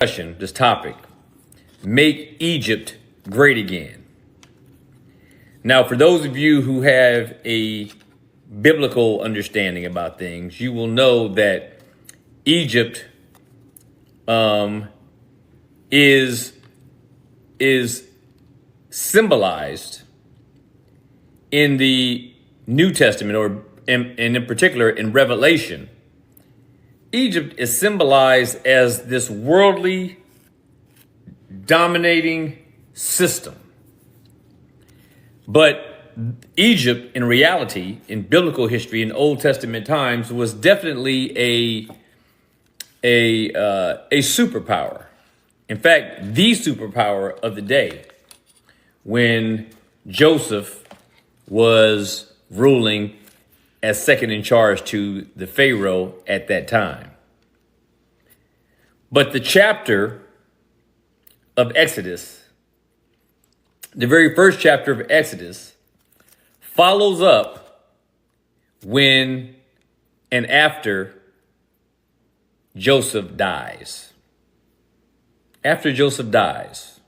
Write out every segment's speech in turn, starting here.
discussion, this topic, make Egypt great again. Now, for those of you who have a biblical understanding about things, you will know that Egypt is symbolized in the New Testament, or in particular in Revelation. Egypt is symbolized as this worldly dominating system. But Egypt, in reality, in biblical history, in Old Testament times, was definitely a superpower. In fact, the superpower of the day, when Joseph was ruling as second in charge to the Pharaoh at that time. But the chapter of Exodus, the very first chapter of Exodus, follows up when and after Joseph dies. After Joseph dies.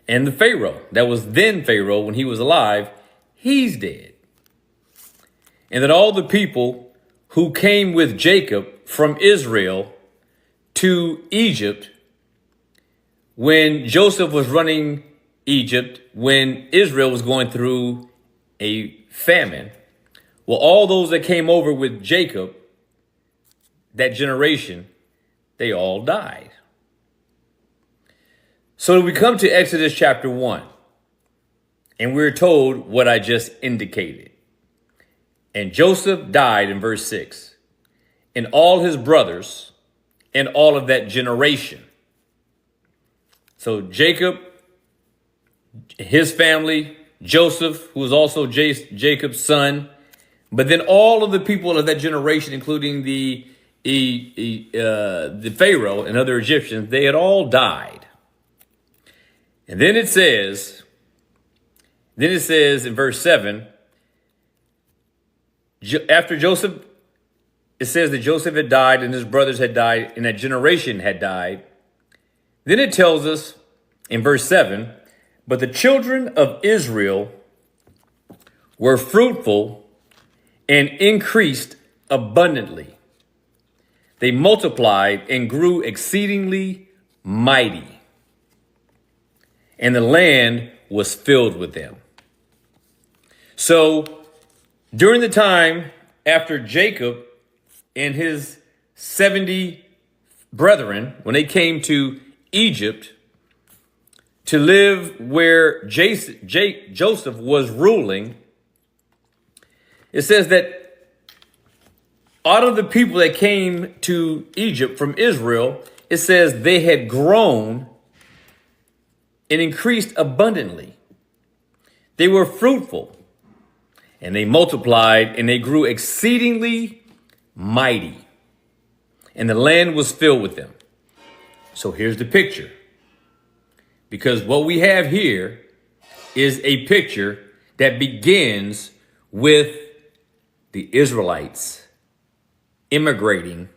And the Pharaoh, that was then Pharaoh when he was alive, he's dead. And that all the people who came with Jacob from Israel to Egypt, when Joseph was running Egypt, when Israel was going through a famine, well, all those that came over with Jacob, that generation, they all died. So we come to Exodus chapter 1, and we're told what I just indicated. And Joseph died in verse 6, and all his brothers and all of that generation. So Jacob, his family, Joseph, who was also Jacob's son, but then all of the people of that generation, including the Pharaoh and other Egyptians, they had all died. And then it says in verse 7, after Joseph, it says that Joseph had died and his brothers had died and that generation had died. Then it tells us in verse 7, but the children of Israel were fruitful and increased abundantly. They multiplied and grew exceedingly mighty, and the land was filled with them. So during the time after Jacob and his 70 brethren, when they came to Egypt to live where Joseph was ruling, it says that out of the people that came to Egypt from Israel, it says they had grown and increased abundantly. They were fruitful. And they multiplied and they grew exceedingly mighty. And the land was filled with them. So here's the picture. Because what we have here is a picture that begins with the Israelites immigrating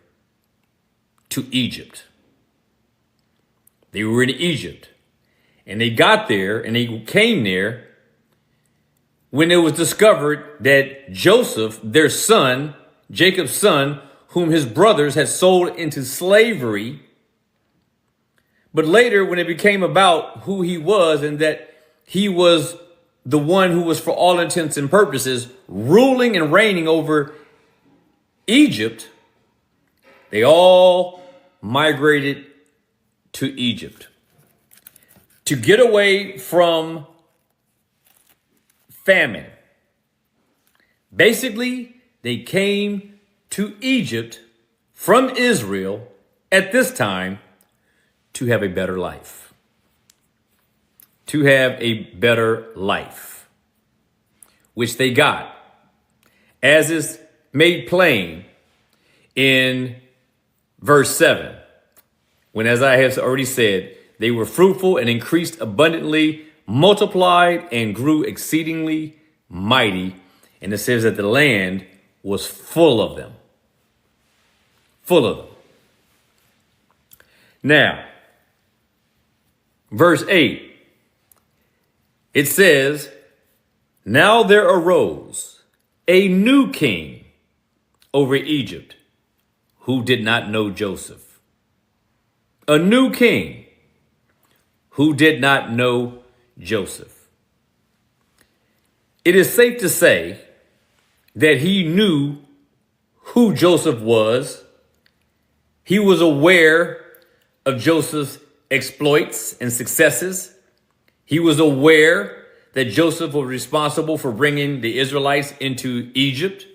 to Egypt. They were in Egypt. And they got there and they came there when it was discovered that Joseph, their son, Jacob's son, whom his brothers had sold into slavery, but later when it became about who he was and that he was the one who was for all intents and purposes ruling and reigning over Egypt, they all migrated to Egypt to get away from famine. Basically, they came to Egypt from Israel at this time to have a better life. To have a better life, which they got, as is made plain in verse 7, when, as I have already said, they were fruitful and increased abundantly, multiplied and grew exceedingly mighty. And it says that the land was full of them. Full of them. Now, verse 8, it says, now there arose a new king over Egypt who did not know Joseph. A new king who did not know Joseph. It is safe to say that he knew who Joseph was. He was aware of Joseph's exploits and successes. He was aware that Joseph was responsible for bringing the Israelites into Egypt.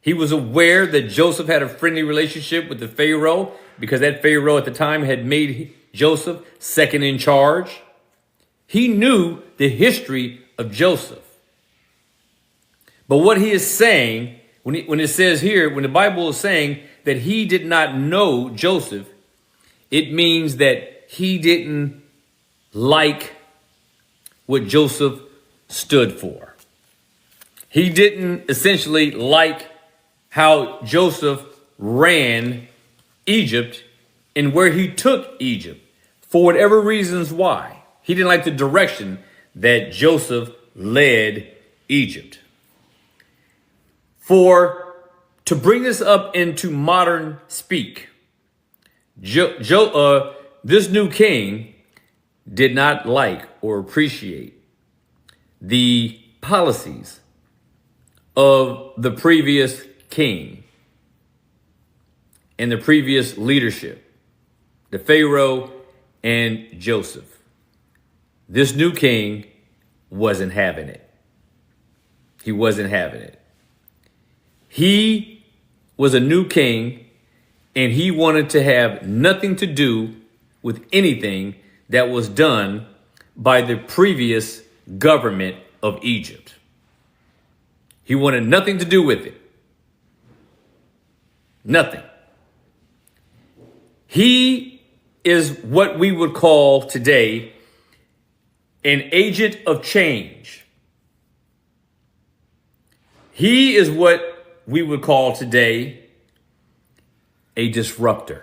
He was aware that Joseph had a friendly relationship with the Pharaoh because that Pharaoh at the time had made Joseph second in charge. He knew the history of Joseph. But what he is saying, when it says here, when the Bible is saying that he did not know Joseph, it means that he didn't like what Joseph stood for. He didn't essentially like how Joseph ran Egypt and where he took Egypt for whatever reasons why. He didn't like the direction that Joseph led Egypt. To bring this up into modern speak, this new king did not like or appreciate the policies of the previous king and the previous leadership, the Pharaoh and Joseph. This new king wasn't having it. He wasn't having it. He was a new king and he wanted to have nothing to do with anything that was done by the previous government of Egypt. He wanted nothing to do with it. Nothing. He is what we would call today an agent of change. He is what we would call today a disruptor.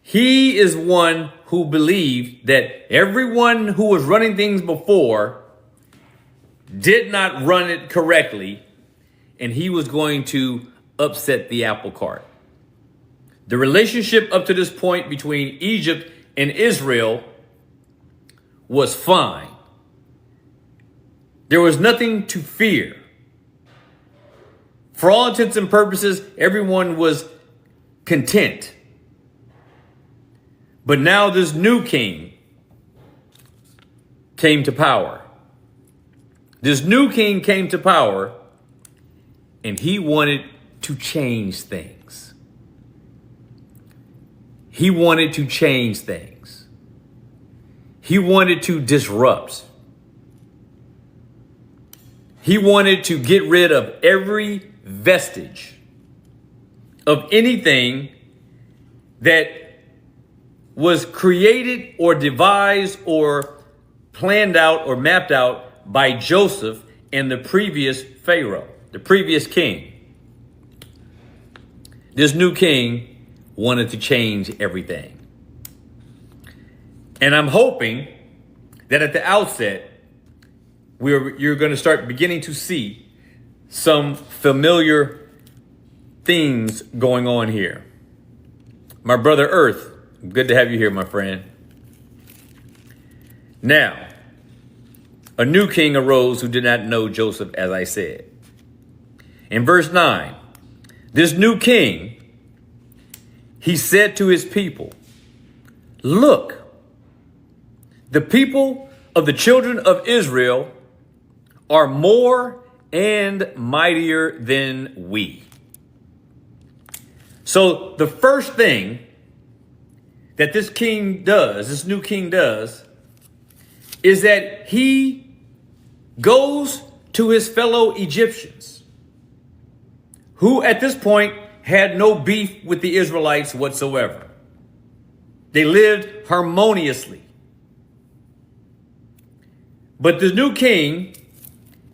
He is one who believed that everyone who was running things before did not run it correctly, and he was going to upset the apple cart. The relationship up to this point between Egypt and Israel was fine. There was nothing to fear. For all intents and purposes, everyone was content. But now this new king came to power. This new king came to power and he wanted to change things. He wanted to change things. He wanted to disrupt. He wanted to get rid of every vestige of anything that was created or devised or planned out or mapped out by Joseph and the previous Pharaoh, the previous king. This new king wanted to change everything. And I'm hoping that at the outset, you're going to start beginning to see some familiar things going on here. My brother Earth, good to have you here, my friend. Now, a new king arose who did not know Joseph, as I said. In verse 9, this new king, he said to his people, look, the people of the children of Israel are more and mightier than we. So the first thing that this king does, this new king does, is that he goes to his fellow Egyptians, who at this point had no beef with the Israelites whatsoever. They lived harmoniously. But the new king,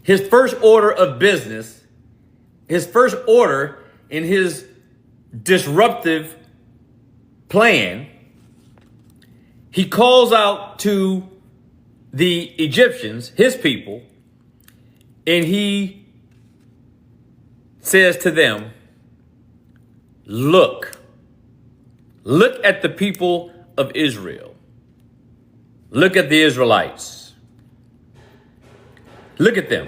his first order of business, his first order in his disruptive plan, he calls out to the Egyptians, his people, and he says to them, look at the people of Israel. Look at the Israelites. Look at them.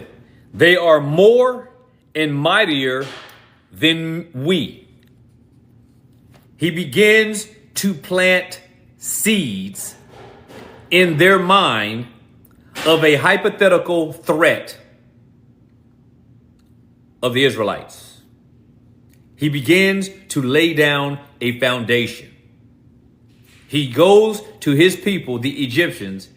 They are more and mightier than we. He begins to plant seeds in their mind of a hypothetical threat of the Israelites. He begins to lay down a foundation. He goes to his people, the Egyptians,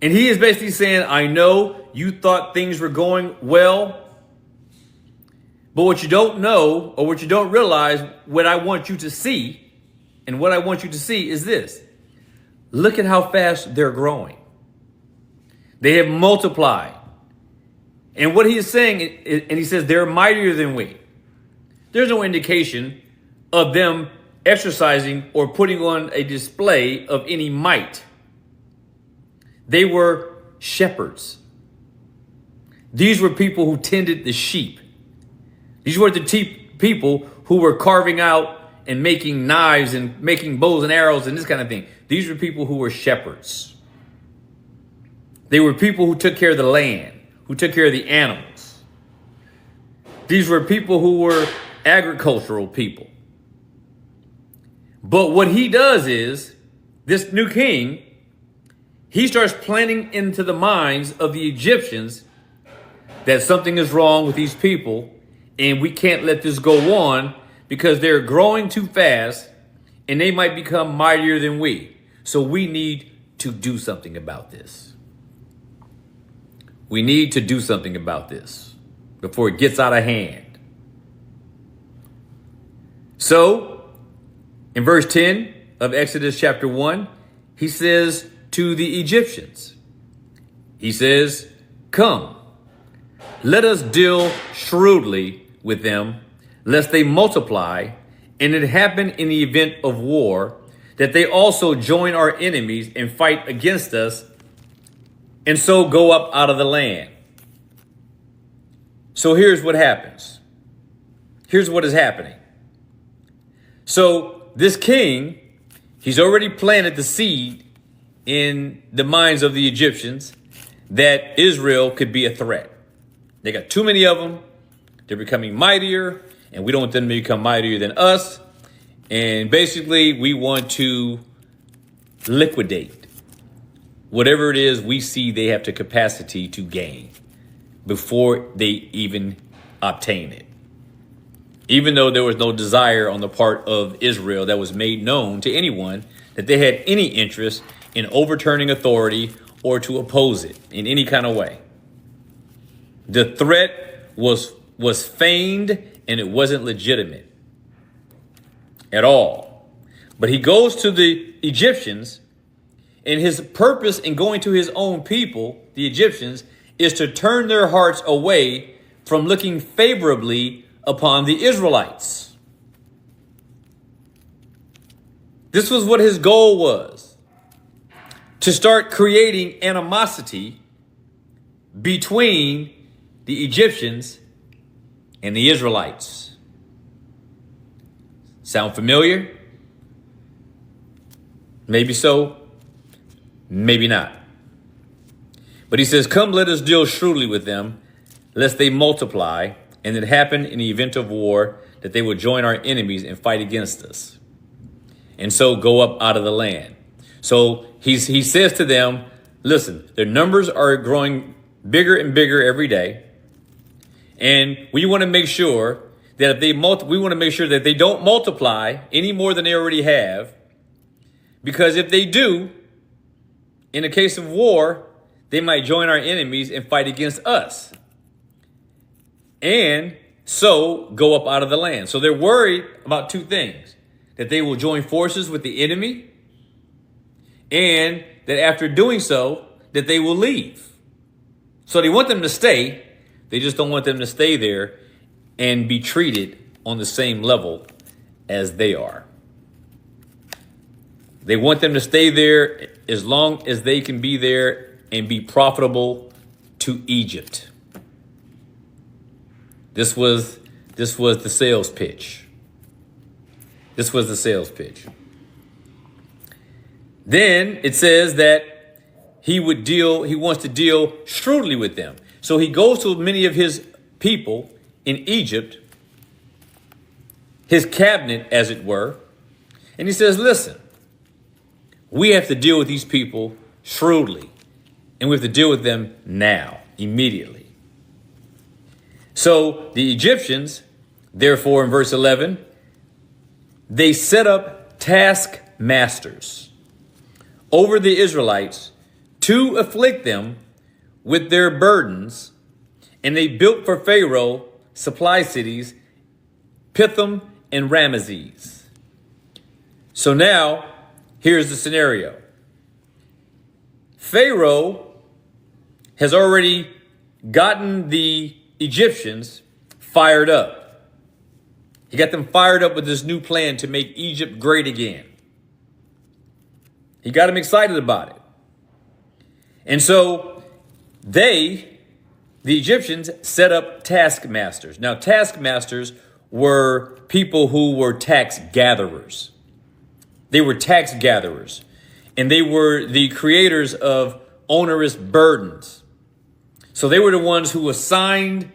and he is basically saying, I know you thought things were going well, but what you don't know, or what you don't realize, what I want you to see, and what I want you to see is this. Look at how fast they're growing. They have multiplied. And what he is saying, and he says they're mightier than we. There's no indication of them exercising or putting on a display of any might. They were shepherds. These were people who tended the sheep. These were the people who were carving out and making knives and making bows and arrows and this kind of thing. These were people who were shepherds. They were people who took care of the land, who took care of the animals. These were people who were agricultural people. But what he does is, this new king, he starts planting into the minds of the Egyptians that something is wrong with these people and we can't let this go on because they're growing too fast and they might become mightier than we. So we need to do something about this. We need to do something about this before it gets out of hand. So, in verse 10 of Exodus chapter 1, he says to the Egyptians, he says, come, let us deal shrewdly with them, lest they multiply, and it happen in the event of war, that they also join our enemies and fight against us, and so go up out of the land. So here's what happens. Here's what is happening. So this king, he's already planted the seed in the minds of the Egyptians that Israel could be a threat. They got too many of them. They're becoming mightier, and we don't want them to become mightier than us. And basically, we want to liquidate whatever it is we see they have the capacity to gain before they even obtain it. Even though there was no desire on the part of Israel that was made known to anyone that they had any interest in overturning authority or to oppose it in any kind of way. The threat was feigned and it wasn't legitimate at all. But he goes to the Egyptians, and his purpose in going to his own people, the Egyptians, is to turn their hearts away from looking favorably upon the Israelites. This was what his goal was, to start creating animosity between the Egyptians and the Israelites. Sound familiar? Maybe so, maybe not. But he says, come, let us deal shrewdly with them, lest they multiply, and it happen in the event of war that they will join our enemies and fight against us, and so go up out of the land. So he says to them, listen, their numbers are growing bigger and bigger every day. And we want to make sure that if they don't multiply any more than they already have, because if they do, in the case of war, they might join our enemies and fight against us, and so go up out of the land. So they're worried about two things: that they will join forces with the enemy, and that after doing so, that they will leave. So they want them to stay. They just don't want them to stay there and be treated on the same level as they are. They want them to stay there as long as they can be there and be profitable to Egypt. This was the sales pitch. This was the sales pitch. Then it says that he wants to deal shrewdly with them. So he goes to many of his people in Egypt, his cabinet, as it were, and he says, listen, we have to deal with these people shrewdly, and we have to deal with them now, immediately. So the Egyptians, therefore, in verse 11, they set up taskmasters over the Israelites to afflict them with their burdens, and they built for Pharaoh supply cities, Pithom and Ramesses. So now, here's the scenario. Pharaoh has already gotten the Egyptians fired up. He got them fired up with this new plan to make Egypt great again. He got them excited about it. And so the Egyptians set up taskmasters. Now, taskmasters were people who were tax gatherers. They were tax gatherers, and they were the creators of onerous burdens. So they were the ones who assigned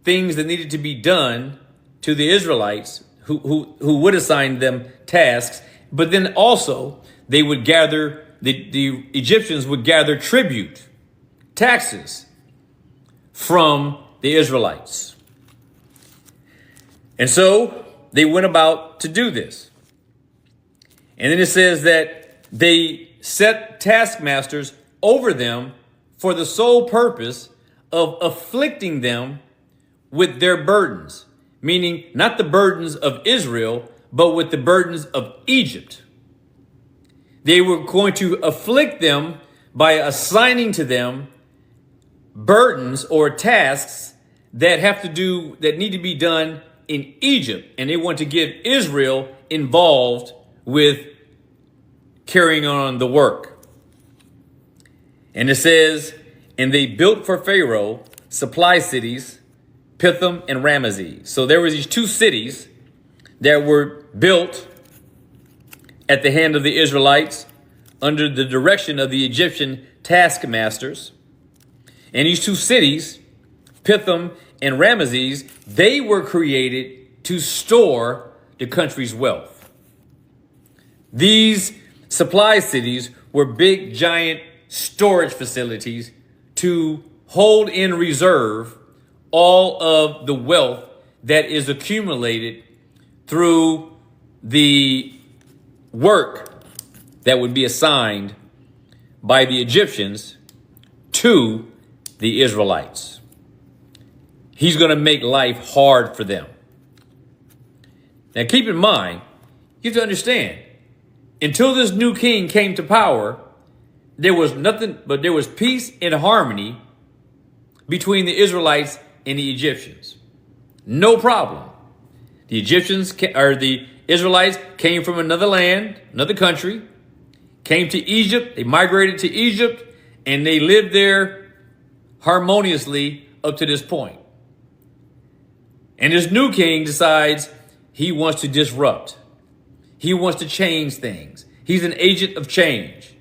things that needed to be done to the Israelites, who would assign them tasks. But then also they would gather, the Egyptians would gather tribute, taxes from the Israelites. And so they went about to do this. And then it says that they set taskmasters over them for the sole purpose of afflicting them with their burdens, meaning not the burdens of Israel, but with the burdens of Egypt. They were going to afflict them by assigning to them burdens or tasks that need to be done in Egypt. And they want to get Israel involved with carrying on the work. And it says, and they built for Pharaoh supply cities, Pithom and Ramesses. So there were these two cities that were built at the hand of the Israelites under the direction of the Egyptian taskmasters. And these two cities, Pithom and Ramesses, they were created to store the country's wealth. These supply cities were big, giant storage facilities to hold in reserve all of the wealth that is accumulated through the work that would be assigned by the Egyptians to the Israelites. He's going to make life hard for them. Now, keep in mind, you have to understand, until this new king came to power, there was nothing, but there was peace and harmony between the Israelites and the Egyptians. No problem. The Israelites came from another land, another country, came to Egypt. They migrated to Egypt, and they lived there harmoniously up to this point. And this new king decides he wants to disrupt. He wants to change things. He's an agent of change.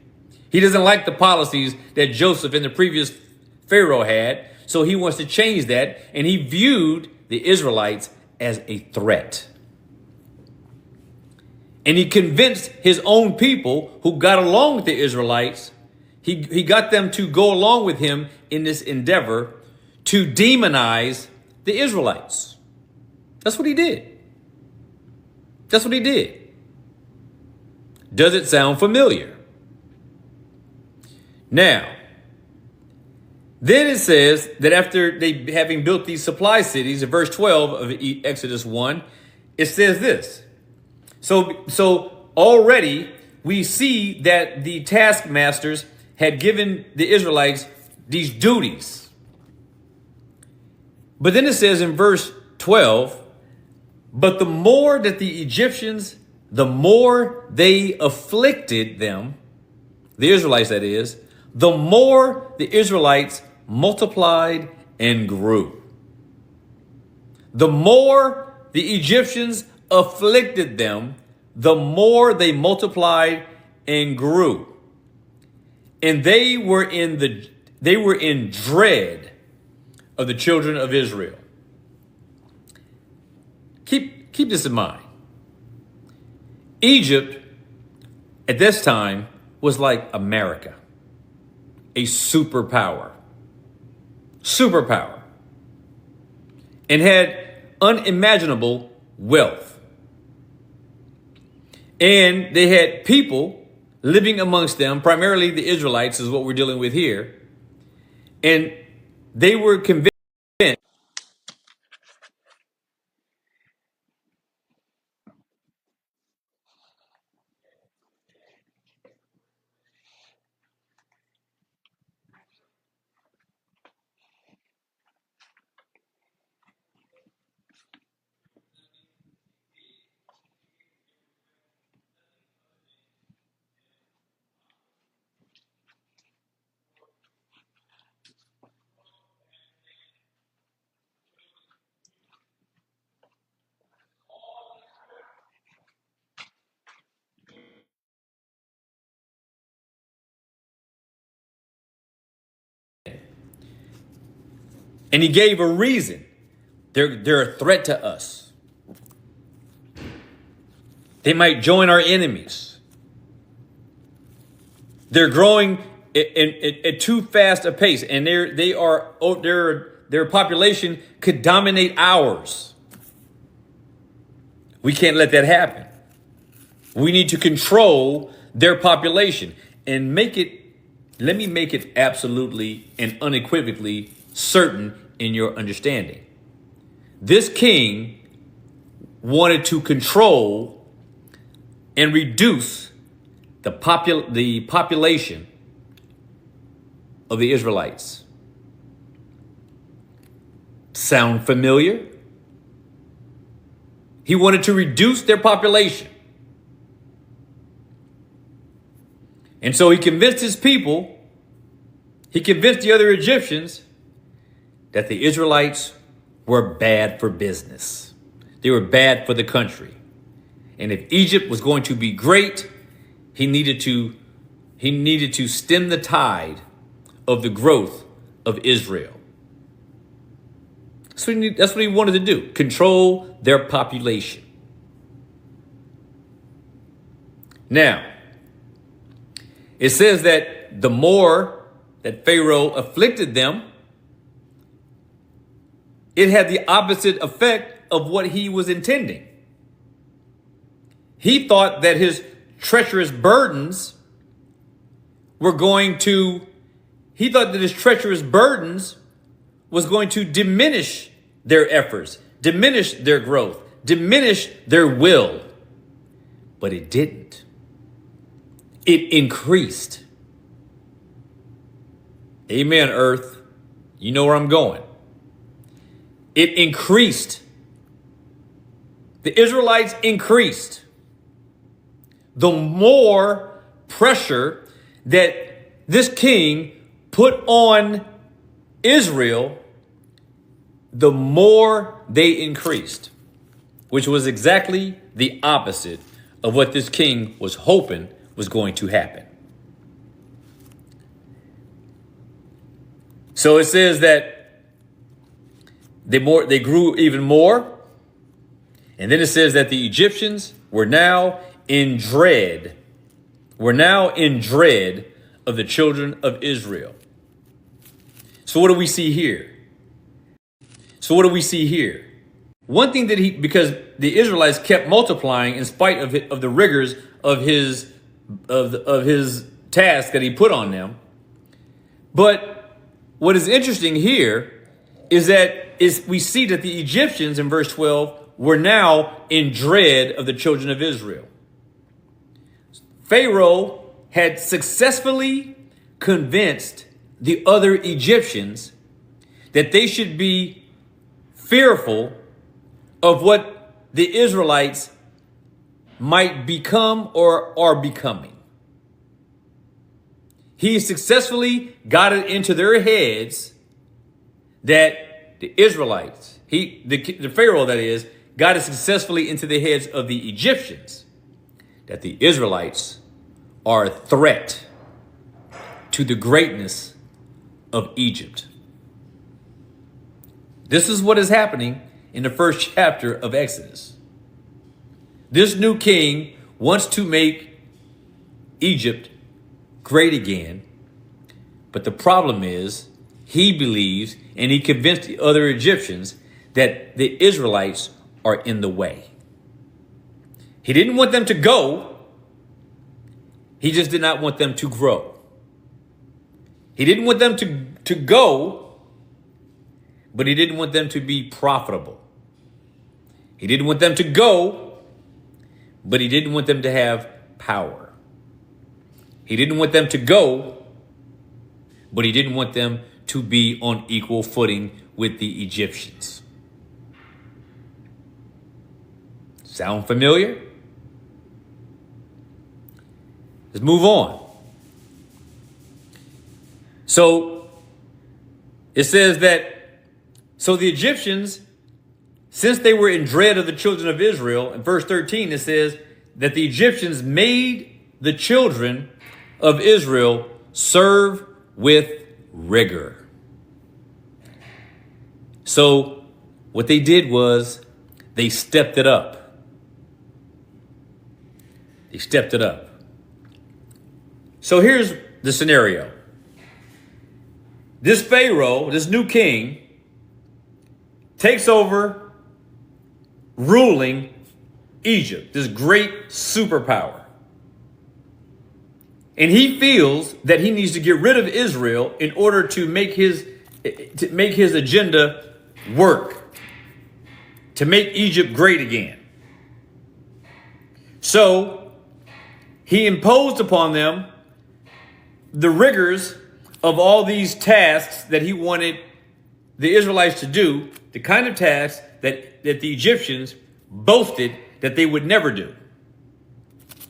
He doesn't like the policies that Joseph and the previous Pharaoh had, so he wants to change that, and he viewed the Israelites as a threat. And he convinced his own people who got along with the Israelites, he got them to go along with him in this endeavor to demonize the Israelites. That's what he did. That's what he did. Does it sound familiar? Now, then it says that after they having built these supply cities, in verse 12 of Exodus 1, it says this. So already we see that the taskmasters had given the Israelites these duties. But then it says in verse 12, but the more that the Egyptians the more they afflicted them, the Israelites that is, the more the Israelites multiplied and grew. The more the Egyptians afflicted them, the more they multiplied and grew. And they were in dread of the children of Israel. Keep this in mind. Egypt at this time was like America, a superpower, and had unimaginable wealth. And they had people living amongst them, primarily the Israelites is what we're dealing with here. And they were convinced. And he gave a reason. They're a threat to us. They might join our enemies. They're growing at too fast a pace, and their population could dominate ours. We can't let that happen. We need to control their population and let me make it absolutely and unequivocally certain in your understanding. This king wanted to control and reduce the population of the Israelites. Sound familiar? He wanted to reduce their population. And so he convinced his people, he convinced the other Egyptians that the Israelites were bad for business. They were bad for the country. And if Egypt was going to be great, he needed to stem the tide of the growth of Israel. That's what he wanted to do, control their population. Now, it says that the more that Pharaoh afflicted them, it had the opposite effect of what he was intending. He thought that his treacherous burdens was going to diminish their efforts, diminish their growth, diminish their will. But it didn't. It increased. Amen, earth. You know where I'm going. It increased. The Israelites increased. The more pressure that this king put on Israel, the more they increased, which was exactly the opposite of what this king was hoping was going to happen. So it says that they grew even more. And then it says that the Egyptians were now in dread. Were now in dread of the children of Israel. So what do we see here? One thing that because the Israelites kept multiplying in spite of the rigors of his task that he put on them. But what is interesting here is we see that the Egyptians in verse 12 were now in dread of the children of Israel. Pharaoh had successfully convinced the other Egyptians that they should be fearful of what the Israelites might become or are becoming. He successfully got it into their heads that the Israelites, the Pharaoh that is, got it successfully into the heads of the Egyptians that the Israelites are a threat to the greatness of Egypt. This is what is happening in the first chapter of Exodus. This new king wants to make Egypt great again, but the problem is he believes and he convinced the other Egyptians that the Israelites are in the way. He didn't want them to go. He just did not want them to grow. He didn't want them to go, but he didn't want them to be profitable. He didn't want them to go, but he didn't want them to have power. He didn't want them to go, but he didn't want them to be on equal footing with the Egyptians. Sound familiar? Let's move on. So it says that, so the Egyptians, since they were in dread of the children of Israel, in verse 13, it says that the Egyptians made the children of Israel serve with rigor. So what they did was they stepped it up. They stepped it up. So here's the scenario. This Pharaoh, this new king, takes over ruling Egypt, this great superpower. And he feels that he needs to get rid of Israel in order to make his agenda work, to make Egypt great again. So he imposed upon them the rigors of all these tasks that he wanted the Israelites to do, the kind of tasks that the Egyptians boasted that they would never do.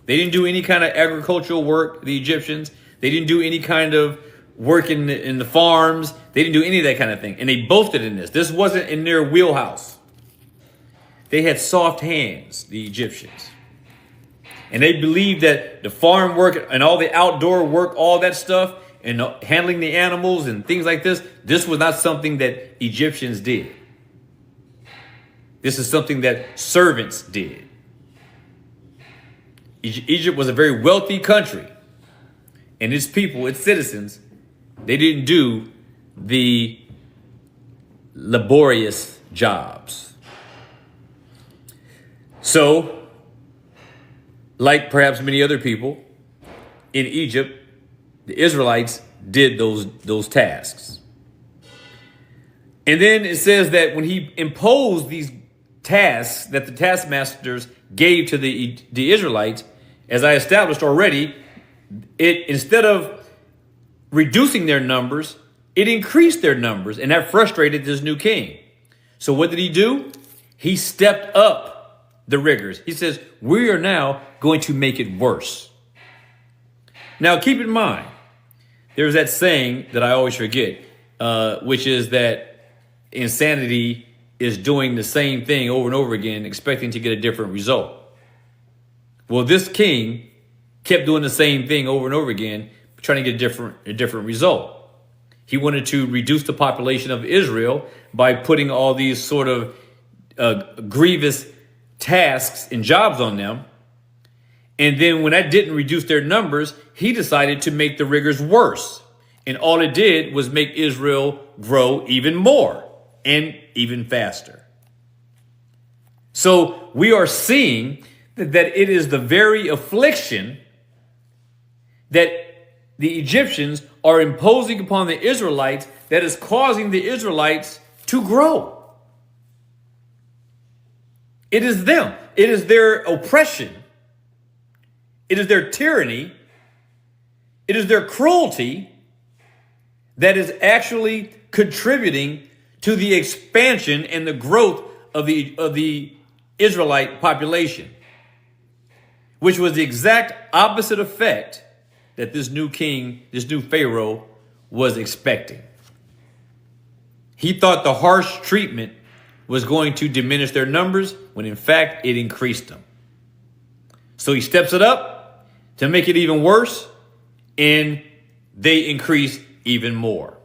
They didn't do any kind of agricultural work, the Egyptians. They didn't do any kind of work in the farms. They didn't do any of that kind of thing. And they boasted in this. This wasn't in their wheelhouse. They had soft hands, the Egyptians. And they believed that the farm work and all the outdoor work, all that stuff, and handling the animals and things like this was not something that Egyptians did. This is something that servants did. Egypt was a very wealthy country, and its people, its citizens, they didn't do the laborious jobs. So, like perhaps many other people in Egypt, the Israelites did those tasks. And then it says that when he imposed these tasks that the taskmasters gave to the Israelites, as I established already, it, instead of reducing their numbers, it increased their numbers, and that frustrated this new king. So what did he do? He stepped up the rigors. He says, we are now going to make it worse. Now, keep in mind, there's that saying that I always forget, which is that insanity is doing the same thing over and over again, expecting to get a different result. Well, this king kept doing the same thing over and over again, trying to get a different result. He wanted to reduce the population of Israel by putting all these sort of grievous tasks and jobs on them. And then when that didn't reduce their numbers, he decided to make the rigors worse. And all it did was make Israel grow even more and even faster. So we are seeing that it is the very affliction that the Egyptians are imposing upon the Israelites that is causing the Israelites to grow. It is them. It is their oppression. It is their tyranny. It is their cruelty that is actually contributing to the expansion and the growth of the Israelite population. which was the exact opposite effect that this new king, this new Pharaoh, was expecting. He thought the harsh treatment was going to diminish their numbers, when in fact it increased them. So he steps it up to make it even worse, and they increase even more.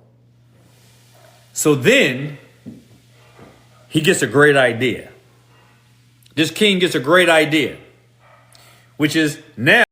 So then he gets a great idea. This king gets a great idea, which is now